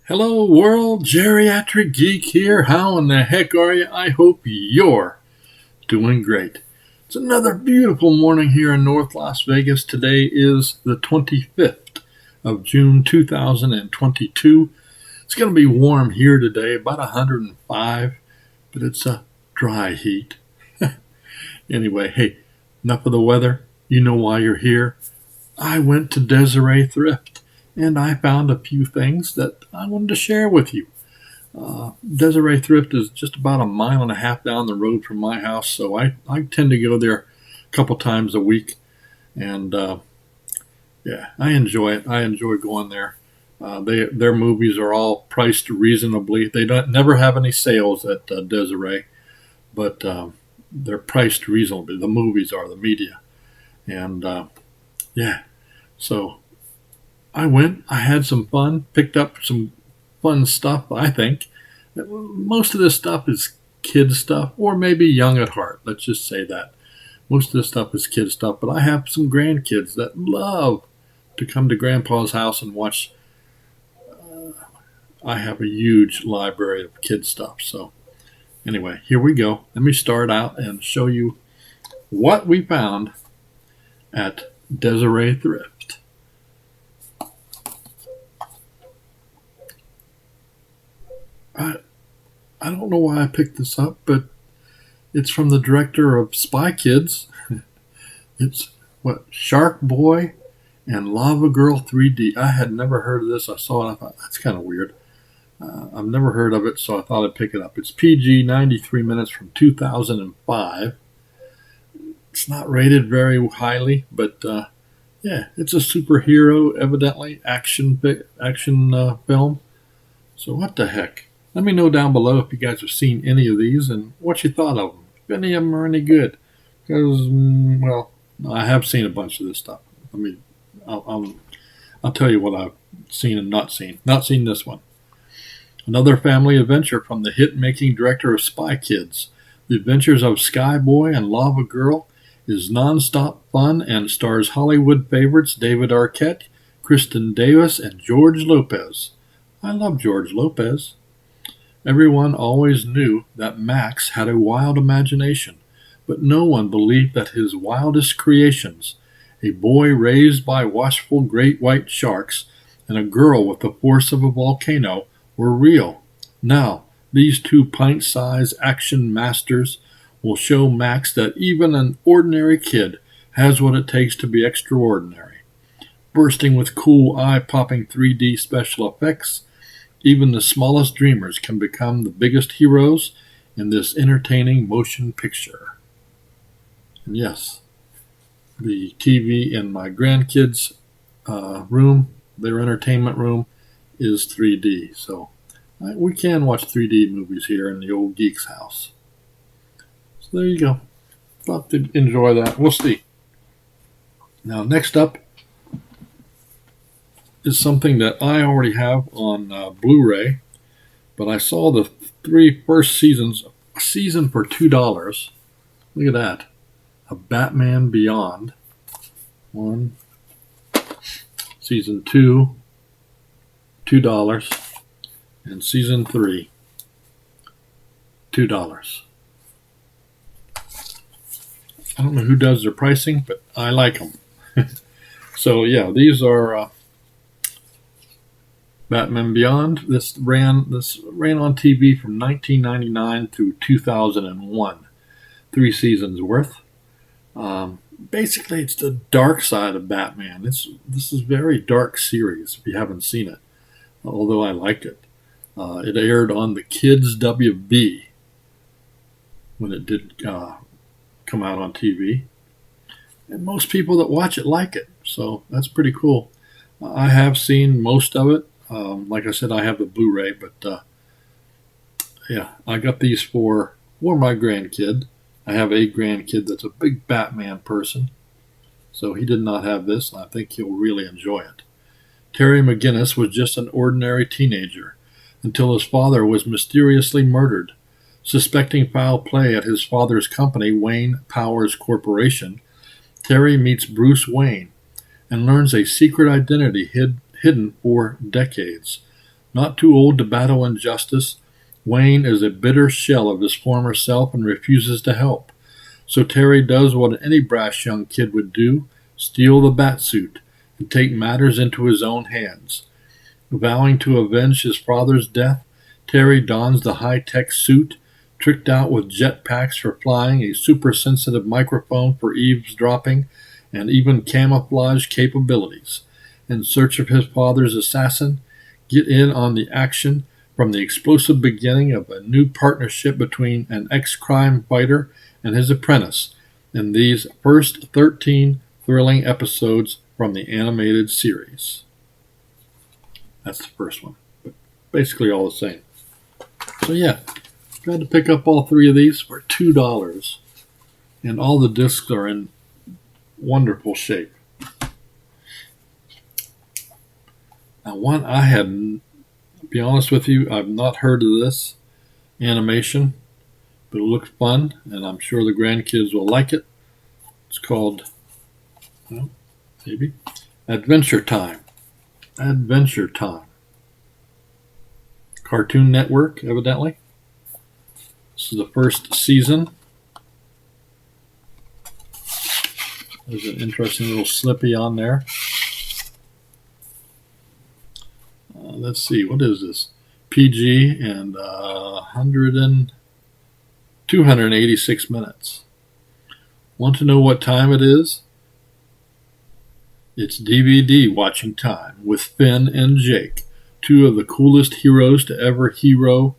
Hello world, Geriatric Geek here. How in the heck are you? I hope you're doing great. It's another beautiful morning here in North Las Vegas. Today is the 25th of June 2022. It's going to be warm here today, about 105, but it's a dry heat. Anyway, hey, enough of the weather. You know why you're here. I went to Deseret Thrift and I found a few things that I wanted to share with you. Deseret Thrift is just about a mile and a half down the road from my house, so I tend to go there a couple times a week, and yeah, I enjoy it. I enjoy going there. Their movies are all priced reasonably. They don't never have any sales at Deseret, but they're priced reasonably. The movies are the media, and yeah, so I went, I had some fun, picked up some fun stuff, I think. Most of this stuff is kid stuff, or maybe young at heart. Let's just say that. Most of this stuff is kid stuff, but I have some grandkids that love to come to Grandpa's house and watch. I have a huge library of kid stuff. So, anyway, here we go. Let me start out and show you what we found at Deseret Thrift. I don't know why I picked this up, but it's from the director of Spy Kids. It's Shark Boy and Lava Girl 3D. I had never heard of this. I saw it. I thought that's kind of weird. I've never heard of it, so I thought I'd pick it up. It's PG, 93 minutes from 2005. It's not rated very highly, but yeah, it's a superhero, evidently action film. So what the heck? Let me know down below if you guys have seen any of these and what you thought of them. If any of them are any good. Because, well, I have seen a bunch of this stuff. I'll tell you what I've seen and not seen. Not seen this one. Another family adventure from the hit-making director of Spy Kids. The Adventures of Sky Boy and Lava Girl is non-stop fun and stars Hollywood favorites David Arquette, Kristen Davis, and George Lopez. I love George Lopez. Everyone always knew that Max had a wild imagination, but no one believed that his wildest creations, a boy raised by watchful great white sharks and a girl with the force of a volcano, were real. Now, these two pint-sized action masters will show Max that even an ordinary kid has what it takes to be extraordinary. Bursting with cool, eye-popping 3D special effects, even the smallest dreamers can become the biggest heroes in this entertaining motion picture. And yes, the TV in my grandkids' room, their entertainment room, is 3D. So we can watch 3D movies here in the old Geek's house. So there you go. Thought to enjoy that. We'll see. Now, next up is something that I already have on Blu-ray, but I saw the three first seasons, a season for $2. Look at that. A Batman Beyond. One. Season 2, $2. And season 3, $2. I don't know who does their pricing, but I like them. So yeah, these are Batman Beyond. This ran on TV from 1999 through 2001. 3 seasons worth. Basically, it's the dark side of Batman. This is a very dark series if you haven't seen it, although I liked it. It aired on the Kids WB when it did come out on TV. And most people that watch it like it, so that's pretty cool. I have seen most of it. Like I said, I have the Blu-ray, but yeah, I got these for my grandkid. I have a grandkid that's a big Batman person, so he did not have this, and I think he'll really enjoy it. Terry McGinnis was just an ordinary teenager until his father was mysteriously murdered. Suspecting foul play at his father's company, Wayne Powers Corporation, Terry meets Bruce Wayne and learns a secret identity hidden for decades. Not too old to battle injustice, Wayne is a bitter shell of his former self and refuses to help. So Terry does what any brash young kid would do, steal the batsuit and take matters into his own hands. Vowing to avenge his father's death, Terry dons the high-tech suit, tricked out with jetpacks for flying, a super-sensitive microphone for eavesdropping, and even camouflage capabilities. In search of his father's assassin, get in on the action from the explosive beginning of a new partnership between an ex-crime fighter and his apprentice in these first 13 thrilling episodes from the animated series. That's the first one, but basically all the same. So yeah, got to pick up all three of these for $2, and all the discs are in wonderful shape. Now, one I had, to be honest with you, I've not heard of this animation, but it looks fun, and I'm sure the grandkids will like it. It's called, well, maybe, Adventure Time. Adventure Time. Cartoon Network, evidently. This is the first season. There's an interesting little slippy on there. Let's see, what is this? PG and 286 minutes. Want to know what time it is? It's DVD watching time with Finn and Jake, two of the coolest heroes to ever hero.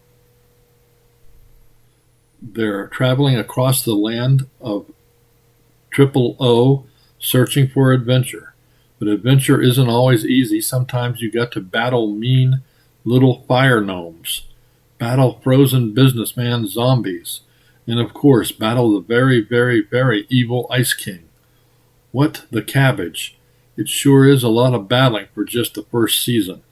They're traveling across the land of Triple O, searching for adventure. But adventure isn't always easy. Sometimes you got to battle mean little fire gnomes, battle frozen businessman zombies, and of course battle the very, very, very evil Ice King. What the cabbage! It sure is a lot of battling for just the first season.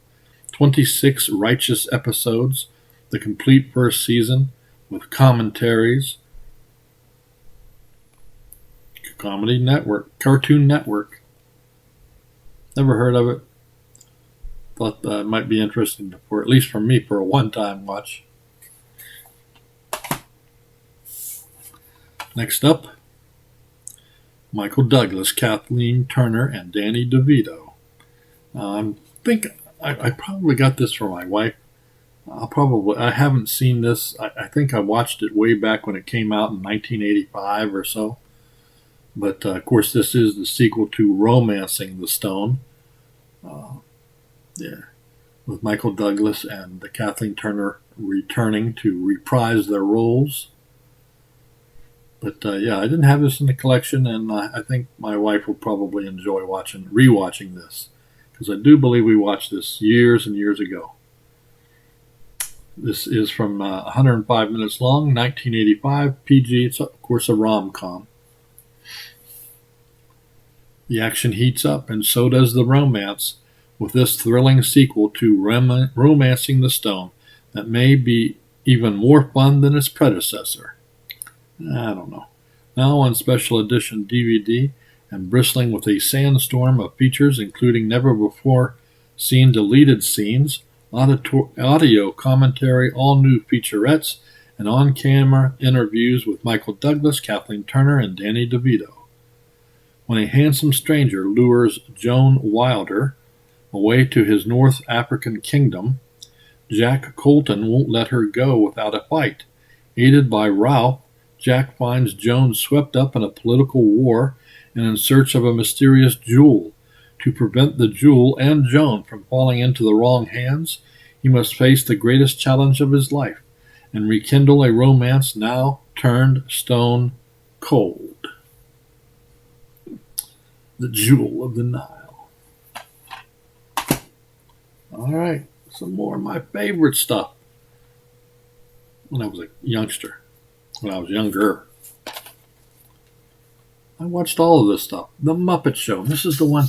26 righteous episodes, the complete first season, with commentaries. Comedy Network, Cartoon Network. Never heard of it. Thought that might be interesting, for at least for me, for a one-time watch. Next up, Michael Douglas, Kathleen Turner, and Danny DeVito. I think I probably got this from my wife. I haven't seen this. I think I watched it way back when it came out in 1985 or so. But, of course, this is the sequel to Romancing the Stone. With Michael Douglas and Kathleen Turner returning to reprise their roles. But, I didn't have this in the collection, and I think my wife will probably enjoy rewatching this. Because I do believe we watched this years and years ago. This is from 105 minutes long, 1985, PG. It's, of course, a rom-com. The action heats up, and so does the romance, with this thrilling sequel to Romancing the Stone that may be even more fun than its predecessor. I don't know. Now on special edition DVD and bristling with a sandstorm of features, including never-before-seen deleted scenes, audio commentary, all new featurettes, and on-camera interviews with Michael Douglas, Kathleen Turner, and Danny DeVito. When a handsome stranger lures Joan Wilder away to his North African kingdom, Jack Colton won't let her go without a fight. Aided by Ralph, Jack finds Joan swept up in a political war and in search of a mysterious jewel. To prevent the jewel and Joan from falling into the wrong hands, he must face the greatest challenge of his life and rekindle a romance now turned stone cold. The Jewel of the Nile. All right, some more of my favorite stuff. When I was a youngster, when I was younger, I watched all of this stuff. The Muppet Show. This is the one.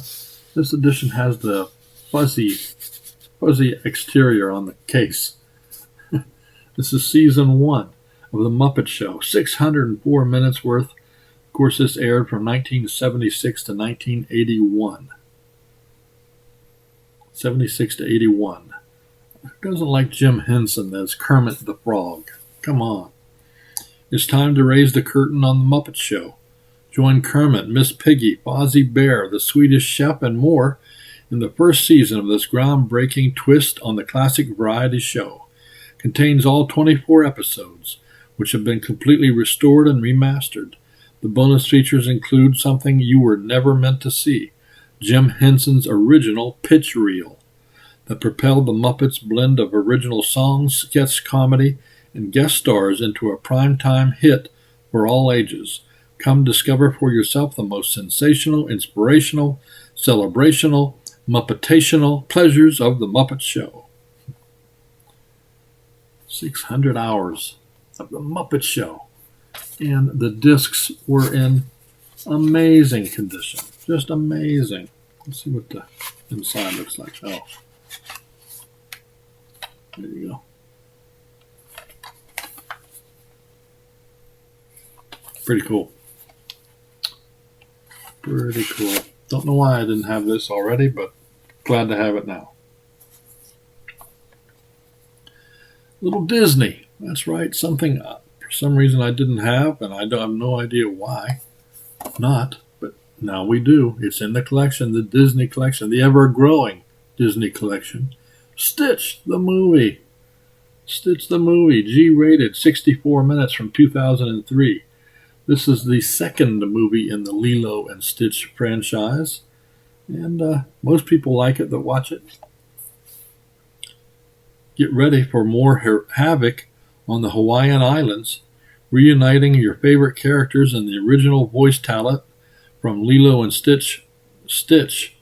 This edition has the fuzzy exterior on the case. This is season 1 of The Muppet Show. 604 minutes worth. Of course, this aired from 1976 to 1981. 76 to 81. Who doesn't like Jim Henson as Kermit the Frog? Come on. It's time to raise the curtain on the Muppet Show. Join Kermit, Miss Piggy, Fozzie Bear, the Swedish Chef, and more in the first season of this groundbreaking twist on the classic variety show. Contains all 24 episodes, which have been completely restored and remastered. The bonus features include something you were never meant to see, Jim Henson's original pitch reel that propelled the Muppets' blend of original songs, sketch comedy, and guest stars into a primetime hit for all ages. Come discover for yourself the most sensational, inspirational, celebrational, Muppetational pleasures of the Muppet Show. 600 hours of the Muppet Show. And the discs were in amazing condition. Just amazing. Let's see what the inside looks like. Oh, there you go. Pretty cool. Pretty cool. Don't know why I didn't have this already, but glad to have it now. Little Disney. That's right. Something for some reason I didn't have, and I have no idea why not, but now we do. It's in the collection, the Disney collection, the ever-growing Disney collection. Stitch, the movie. Stitch, the movie, G-rated, 64 minutes from 2003. This is the second movie in the Lilo and Stitch franchise, and most people like it that watch it. Get ready for more havoc on the Hawaiian Islands, reuniting your favorite characters and the original voice talent from Lilo and Stitch. Stitch.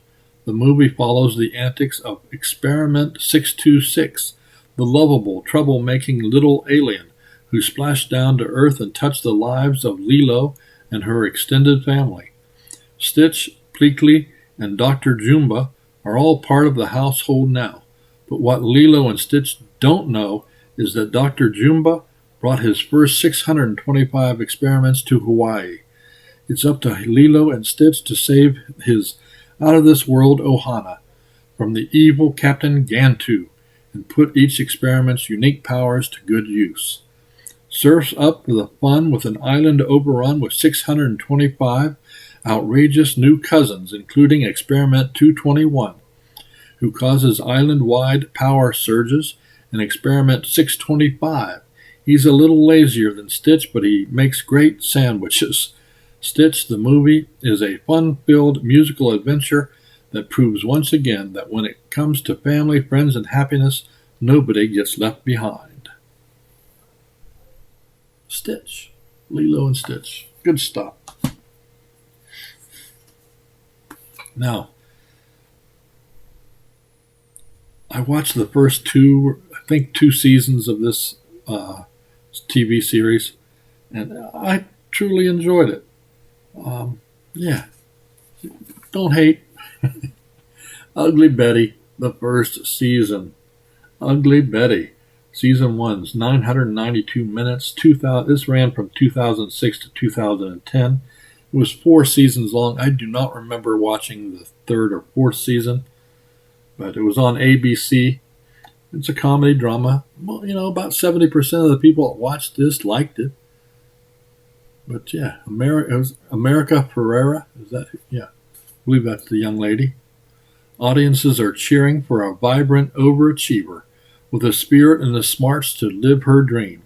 The movie follows the antics of Experiment 626, the lovable, troublemaking little alien who splashed down to Earth and touched the lives of Lilo and her extended family. Stitch, Pleakley, and Dr. Jumba are all part of the household now, but what Lilo and Stitch don't know is that Dr. Jumba brought his first 625 experiments to Hawaii. It's up to Lilo and Stitch to save his out-of-this-world Ohana from the evil Captain Gantu and put each experiment's unique powers to good use. Surfs up the fun with an island overrun with 625 outrageous new cousins, including Experiment 221, who causes island-wide power surges, and Experiment 625. He's a little lazier than Stitch, but he makes great sandwiches. Stitch, the movie, is a fun-filled musical adventure that proves once again that when it comes to family, friends, and happiness, nobody gets left behind. Stitch. Lilo and Stitch. Good stuff. Now, I watched the first two seasons of this TV series, and I truly enjoyed it. Yeah. Don't hate. Ugly Betty, the first season. Ugly Betty. Season 1's 992 minutes. This ran from 2006 to 2010. It was 4 seasons long. I do not remember watching the 3rd or 4th season, but it was on ABC. It's a comedy drama. Well, about 70% of the people that watched this liked it. But yeah, it was America Ferrera. Is that? Yeah, I believe that's the young lady. Audiences are cheering for a vibrant overachiever with a spirit and the smarts to live her dream.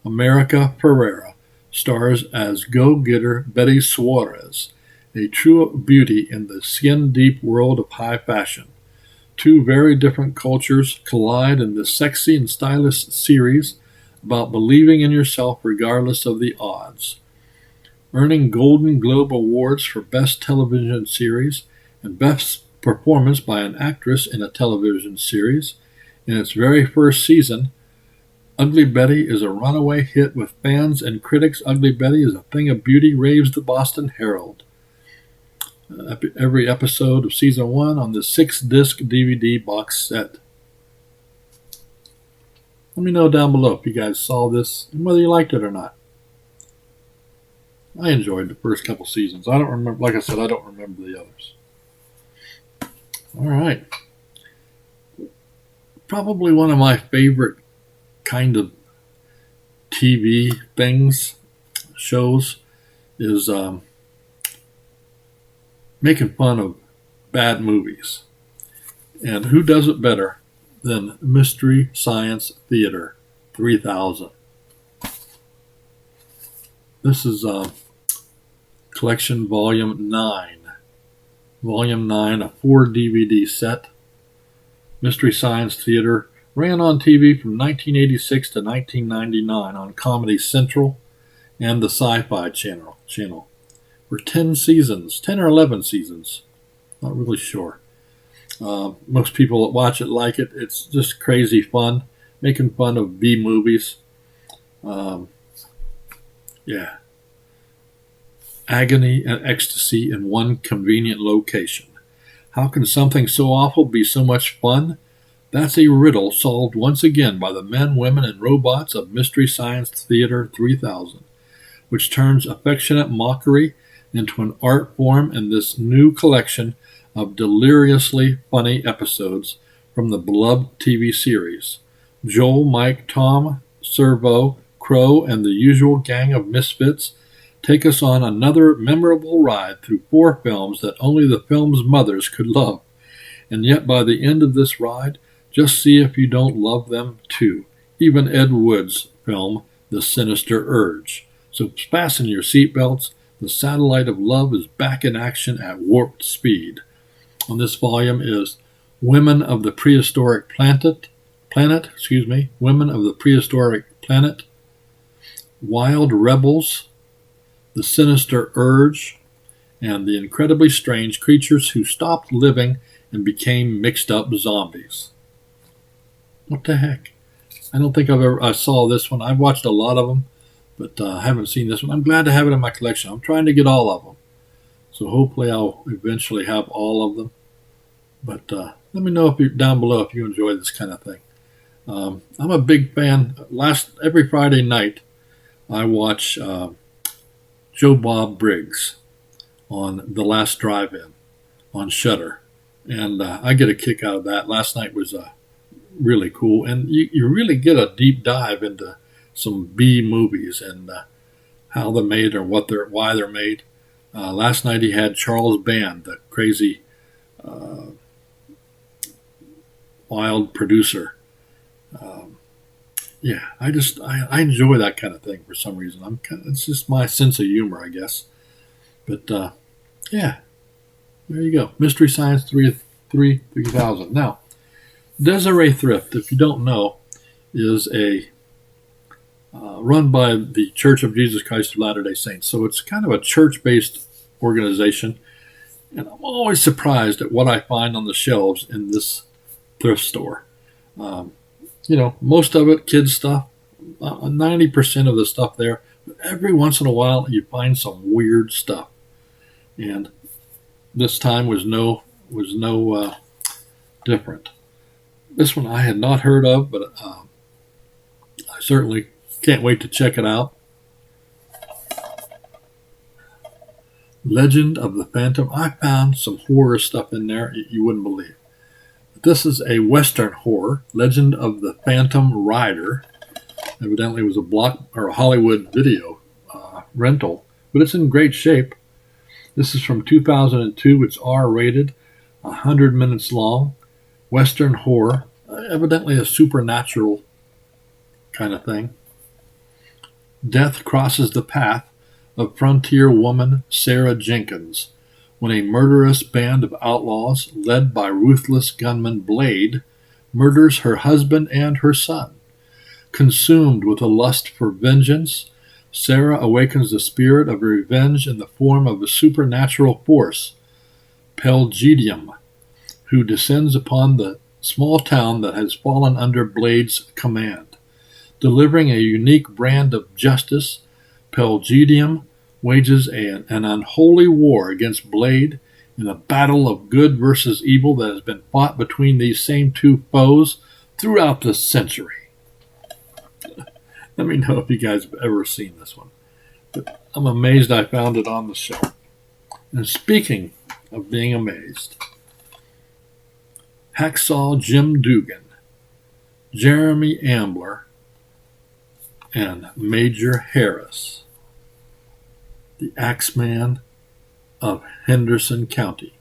America Ferrera stars as go-getter Betty Suarez, a true beauty in the skin-deep world of high fashion. 2 very different cultures collide in this sexy and stylish series about believing in yourself regardless of the odds. Earning Golden Globe Awards for Best Television Series and Best Performance by an Actress in a Television Series, in its very first season, Ugly Betty is a runaway hit with fans and critics. Ugly Betty is a thing of beauty, raves the Boston Herald. Every episode of Season 1 on the 6-disc DVD box set. Let me know down below if you guys saw this and whether you liked it or not. I enjoyed the first couple seasons. I don't remember, like I said, I don't remember the others. All right. Probably one of my favorite kind of TV shows is making fun of bad movies. And who does it better than Mystery Science Theater 3000? This is collection volume 9. Volume 9, a 4 DVD set. Mystery Science Theater ran on TV from 1986 to 1999 on Comedy Central and the Sci-Fi channel for 10 seasons, 10 or 11 seasons. Not really sure. Most people that watch it like it. It's just crazy fun, making fun of B movies. Yeah. Agony and ecstasy in one convenient location. How can something so awful be so much fun? That's a riddle solved once again by the men, women, and robots of Mystery Science Theater 3000, which turns affectionate mockery into an art form in this new collection of deliriously funny episodes from the beloved TV series. Joel, Mike, Tom, Servo, Crow, and the usual gang of misfits take us on another memorable ride through 4 films that only the film's mothers could love. And yet by the end of this ride, just see if you don't love them too. Even Ed Wood's film, The Sinister Urge. So fasten your seatbelts. The satellite of love is back in action at warp speed. On this volume is Women of the Prehistoric Planet, Women of the Prehistoric Planet, Wild Rebels, The Sinister Urge, and the incredibly strange creatures who stopped living and became mixed up zombies. What the heck? I don't think I saw this one. I've watched a lot of them, but I haven't seen this one. I'm glad to have it in my collection. I'm trying to get all of them. So hopefully I'll eventually have all of them. But let me know if you're down below if you enjoy this kind of thing. I'm a big fan. Every Friday night, I watch Joe Bob Briggs on The Last Drive-In on Shudder, and I get a kick out of that. Last night was really cool, and you really get a deep dive into some B movies and how they're made or why they're made. Last night he had Charles Band, the crazy wild producer. I enjoy that kind of thing for some reason. It's just my sense of humor, I guess. But there you go. Mystery Science 3000. Now, Deseret Thrift, if you don't know, is a run by the Church of Jesus Christ of Latter-day Saints. So it's kind of a church-based organization. And I'm always surprised at what I find on the shelves in this thrift store. Most of it kids stuff, 90% of the stuff there. But every once in a while, you find some weird stuff. And this time was no different. This one I had not heard of, but I certainly can't wait to check it out. Legend of the Phantom. I found some horror stuff in there you wouldn't believe. This is a Western horror, Legend of the Phantom Rider. Evidently it was a Hollywood video rental, but it's in great shape. This is from 2002. It's R-rated, 100 minutes long. Western horror, evidently a supernatural kind of thing. Death crosses the path of frontier woman Sarah Jenkins when a murderous band of outlaws led by ruthless gunman Blade murders her husband and her son. Consumed with a lust for vengeance, Sarah awakens the spirit of revenge in the form of a supernatural force, Pelgidium, who descends upon the small town that has fallen under Blade's command. Delivering a unique brand of justice, Pelgidium wages an unholy war against Blade in a battle of good versus evil that has been fought between these same two foes throughout the century. Let me know if you guys have ever seen this one. But I'm amazed I found it on the shelf. And speaking of being amazed, Hacksaw Jim Dugan, Jeremy Ambler, and Major Harris, the Axeman of Henderson County.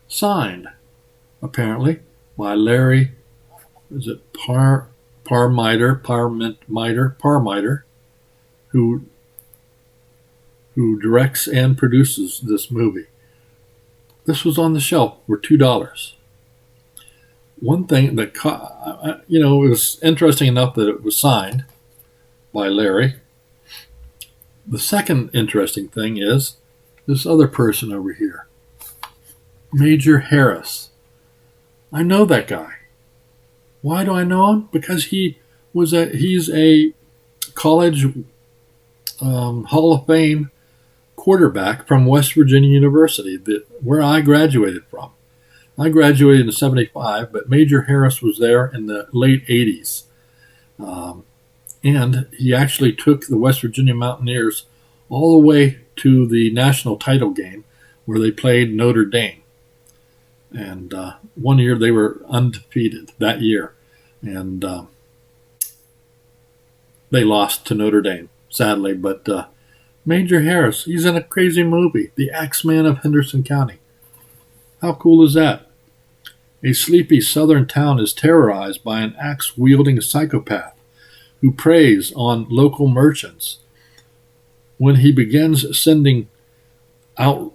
Signed, apparently, by Larry, is it Parmiter, who directs and produces this movie. This was on the shelf for $2. One thing that it was interesting enough that it was signed by Larry. The second interesting thing is this other person over here, Major Harris. I know that guy. Why do I know him? Because he's a college Hall of Fame quarterback from West Virginia University, where I graduated from. I graduated in 75, but Major Harris was there in the late 80s. And he actually took the West Virginia Mountaineers all the way to the national title game where they played Notre Dame. And one year they were undefeated that year. And they lost to Notre Dame, sadly. But Major Harris, he's in a crazy movie, The Axeman of Henderson County. How cool is that? A sleepy southern town is terrorized by an axe-wielding psychopath who preys on local merchants. When he begins sending out,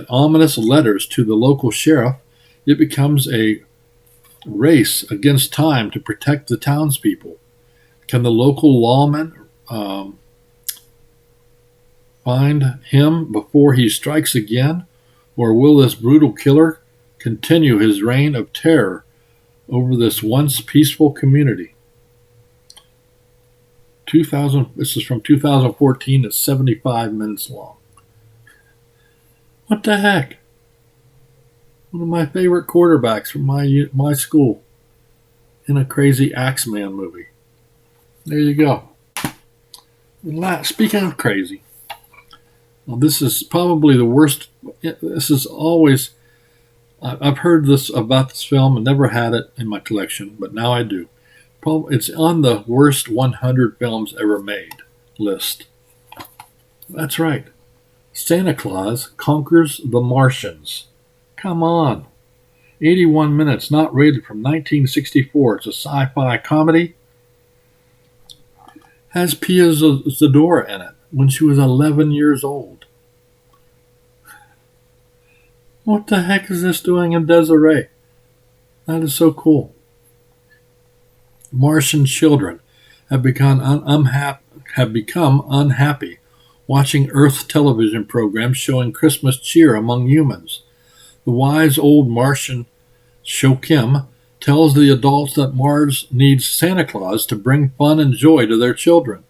ominous letters to the local sheriff, it becomes a race against time to protect the townspeople. Can the local lawman find him before he strikes again, or will this brutal killer continue his reign of terror over this once peaceful community? This is from 2014. It's 75 minutes long. What the heck? One of my favorite quarterbacks from my school in a crazy Axeman movie. There you go. And speaking of crazy, well, this is probably the worst. This is always. I've heard about this film and never had it in my collection, but now I do. It's on the worst 100 films ever made list. That's right. Santa Claus Conquers the Martians. Come on. 81 minutes, not rated, from 1964. It's a sci-fi comedy. Has Pia Zadora in it when she was 11 years old. What the heck is this doing in Deseret? That is so cool. Martian children have become unhappy watching Earth television programs showing Christmas cheer among humans. The wise old Martian Shokim tells the adults that Mars needs Santa Claus to bring fun and joy to their children.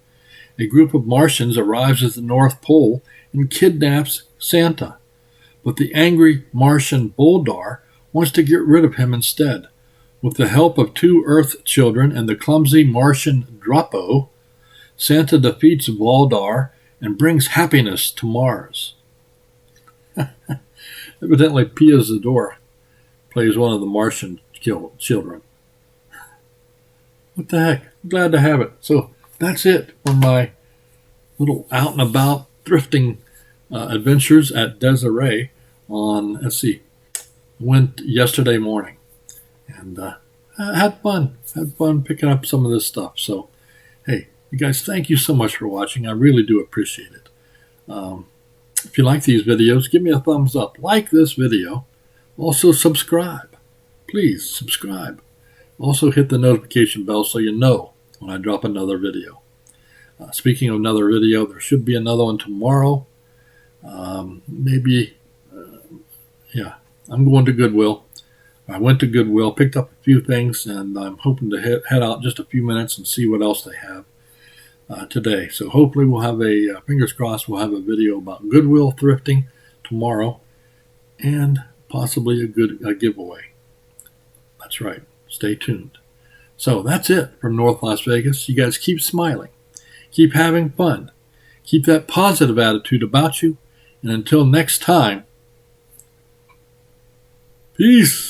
A group of Martians arrives at the North Pole and kidnaps Santa, but the angry Martian Boldar wants to get rid of him instead. With the help of 2 Earth children and the clumsy Martian Droppo, Santa defeats Boldar and brings happiness to Mars. Evidently, Pia Zadora plays one of the Martian children. What the heck? I'm glad to have it. So that's it for my little out and about thrifting adventures at Deseret on, went yesterday morning. And had fun picking up some of this stuff. So, hey, you guys, thank you so much for watching. I really do appreciate it. If you like these videos, give me a thumbs up. Like this video. Also, subscribe. Please, subscribe. Also, hit the notification bell so you know when I drop another video. Speaking of another video, there should be another one tomorrow. I'm going to Goodwill. I went to Goodwill, picked up a few things, and I'm hoping to head out just a few minutes and see what else they have today. So hopefully we'll have fingers crossed, we'll have a video about Goodwill thrifting tomorrow and possibly a giveaway. That's right. Stay tuned. So that's it from North Las Vegas. You guys keep smiling. Keep having fun. Keep that positive attitude about you. And until next time, peace.